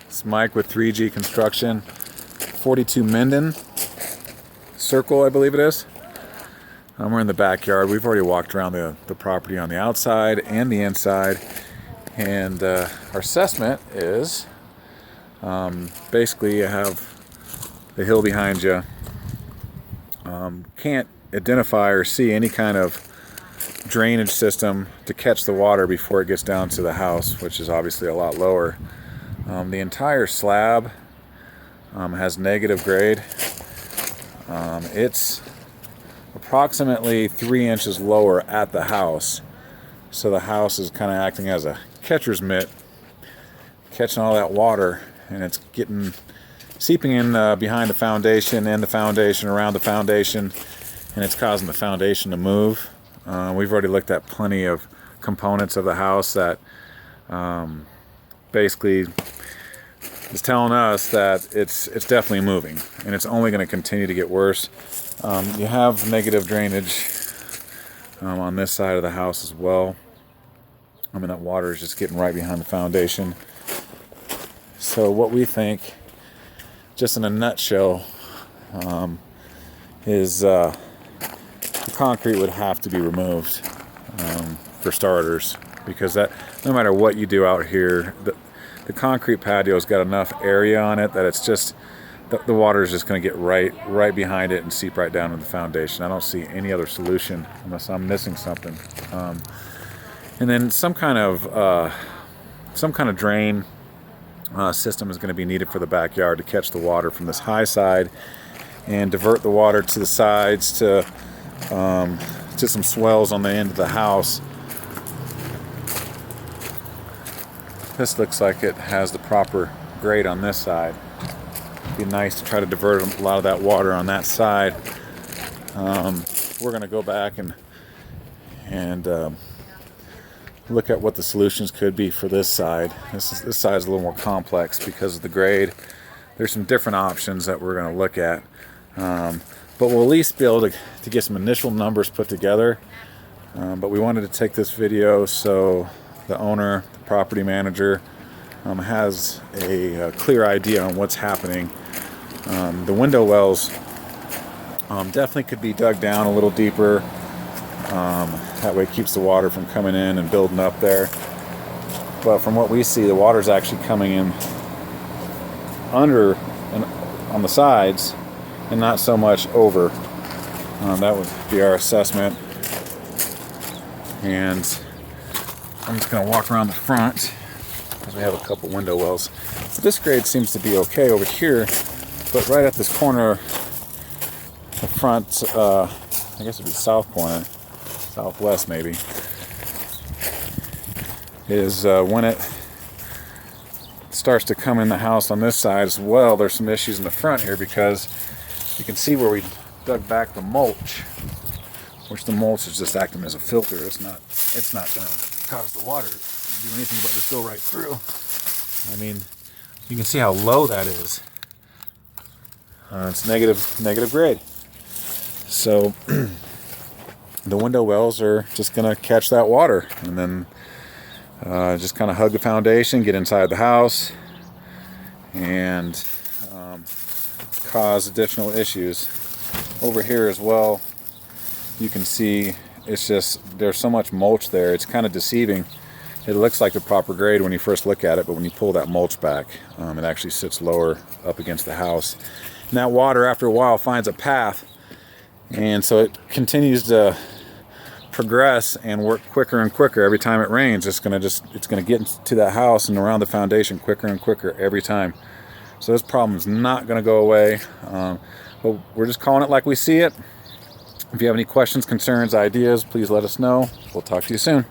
It's Mike with 3G Construction, 42 Minden Circle, I believe it is. We're in the backyard. We've already walked around the property on the outside and the inside, and our assessment is basically you have the hill behind you. Can't identify or see any kind of drainage system to catch the water before it gets down to the house, which is obviously a lot lower. The entire slab has negative grade. It's approximately 3 inches lower at the house, so the house is kind of acting as a catcher's mitt, catching all that water, and it's seeping in behind the foundation and the foundation around the foundation, and it's causing the foundation to move. We've already looked at plenty of components of the house that basically is telling us that it's definitely moving, and it's only going to continue to get worse. You have negative drainage on this side of the house as well. I mean, that water is just getting right behind the foundation. So what we think, just in a nutshell, is the concrete would have to be removed for starters, because that, no matter what you do out here, the concrete patio's got enough area on it that it's just the water is just going to get right behind it and seep right down to the foundation. I don't see any other solution unless I'm missing something. And then some kind of drain system is going to be needed for the backyard to catch the water from this high side and divert the water to the sides to some swells on the end of the house. This looks like it has the proper grade on this side. It'd be nice to try to divert a lot of that water on that side. We're going to go back and look at what the solutions could be for this side. This side is a little more complex because of the grade. There's some different options that we're going to look at, but we'll at least be able to get some initial numbers put together. But we wanted to take this video so the owner, the property manager, has a clear idea on what's happening. The window wells definitely could be dug down a little deeper. That way it keeps the water from coming in and building up there. But from what we see, the water's actually coming in under and on the sides and not so much over. That would be our assessment. And I'm just going to walk around the front because we have a couple window wells. So this grade seems to be okay over here, but right at this corner, the front, I guess it'd be south corner, southwest maybe, is when it starts to come in the house on this side as well. There's some issues in the front here because you can see where we dug back the mulch, which the mulch is just acting as a filter. It's not going to cause the water to do anything but just go right through. I mean, you can see how low that is. It's negative grade. So the window wells are just going to catch that water and then just kind of hug the foundation, get inside the house, and cause additional issues. Over here as well, you can see it's just, there's so much mulch there, it's kind of deceiving. It looks like the proper grade when you first look at it, but when you pull that mulch back, it actually sits lower up against the house. And that water, after a while, finds a path, and so it continues to progress and work quicker and quicker every time it rains. It's gonna get into that house and around the foundation quicker and quicker every time. So this problem is not gonna go away, but we're just calling it like we see it. If you have any questions, concerns, ideas, please let us know. We'll talk to you soon.